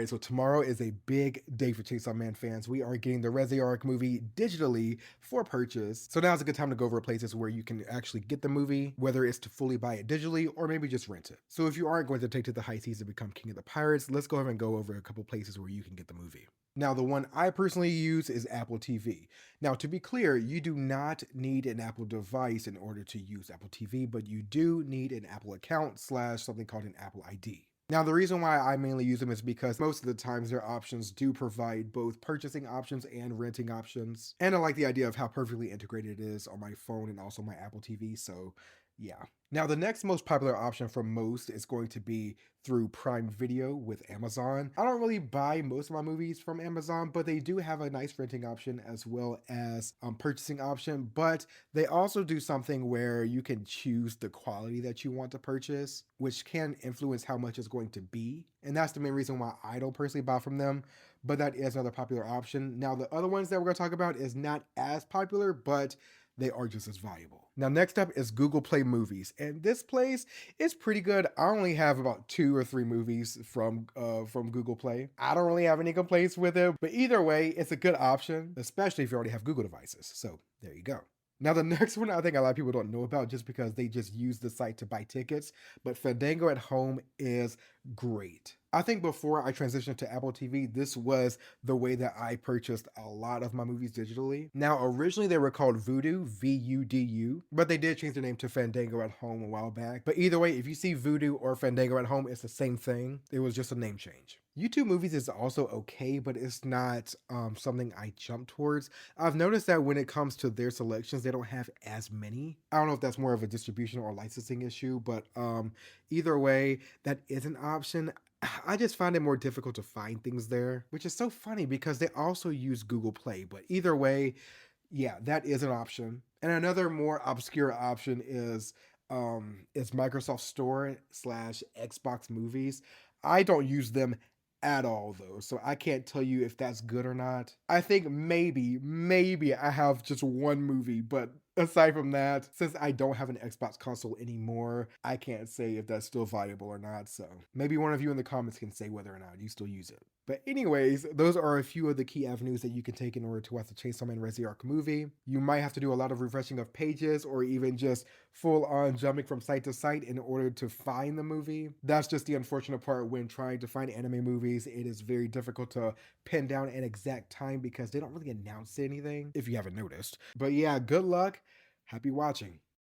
Alright, so tomorrow is a big day for Chainsaw Man fans. We are getting the Reze Arc movie digitally for purchase. So now's a good time to go over places where you can actually get the movie, whether it's to fully buy it digitally or maybe just rent it. So if you aren't going to take to the high seas and become King of the Pirates, let's go ahead and go over a couple places where you can get the movie. Now, the one I personally use is Apple TV. Now, to be clear, you do not need an Apple device in order to use Apple TV, but you do need an Apple account slash something called an Apple ID. Now, the reason why I mainly use them is because most of the times their options do provide both purchasing options and renting options. And I like the idea of how perfectly integrated it is on my phone and also my Apple TV. So, yeah. Now, the next most popular option for most is going to be through Prime Video with Amazon. I don't really buy most of my movies from Amazon, but they do have a nice renting option as well as purchasing option. But they also do something where you can choose the quality that you want to purchase, which can influence how much it's going to be. And that's the main reason why I don't personally buy from them. But that is another popular option. Now, the other ones that we're going to talk about is not as popular, but they are just as valuable. Now, next up is Google Play Movies, and this place is pretty good. I only have about 2 or 3 movies from Google Play. I don't really have any complaints with it, but either way, it's a good option, especially if you already have Google devices. So there you go. Now, the next one I think a lot of people don't know about just because they just use the site to buy tickets, but Fandango at Home is great. I think before I transitioned to Apple TV, this was the way that I purchased a lot of my movies digitally. Now, originally they were called Vudu, VUDU, but they did change their name to Fandango at Home a while back. But either way, if you see Vudu or Fandango at Home, it's the same thing. It was just a name change. YouTube Movies is also okay, but it's not something I jump towards. I've noticed that when it comes to their selections, they don't have as many. I don't know if that's more of a distribution or licensing issue, but either way, that is an option. I just find it more difficult to find things there, which is so funny because they also use Google Play. But either way, yeah, that is an option. And another more obscure option is Microsoft Store slash Xbox Movies. I don't use them at all though, so I can't tell you if that's good or not. I think maybe I have just one movie, but aside from that, since I don't have an Xbox console anymore, I can't say if that's still viable or not. So maybe one of you in the comments can say whether or not you still use it. But anyways, those are a few of the key avenues that you can take in order to watch the Chainsaw Man Reze Arc movie. You might have to do a lot of refreshing of pages or even just full on jumping from site to site in order to find the movie. That's just the unfortunate part when trying to find anime movies. It is very difficult to pin down an exact time because they don't really announce anything, if you haven't noticed. But yeah, good luck. Happy watching.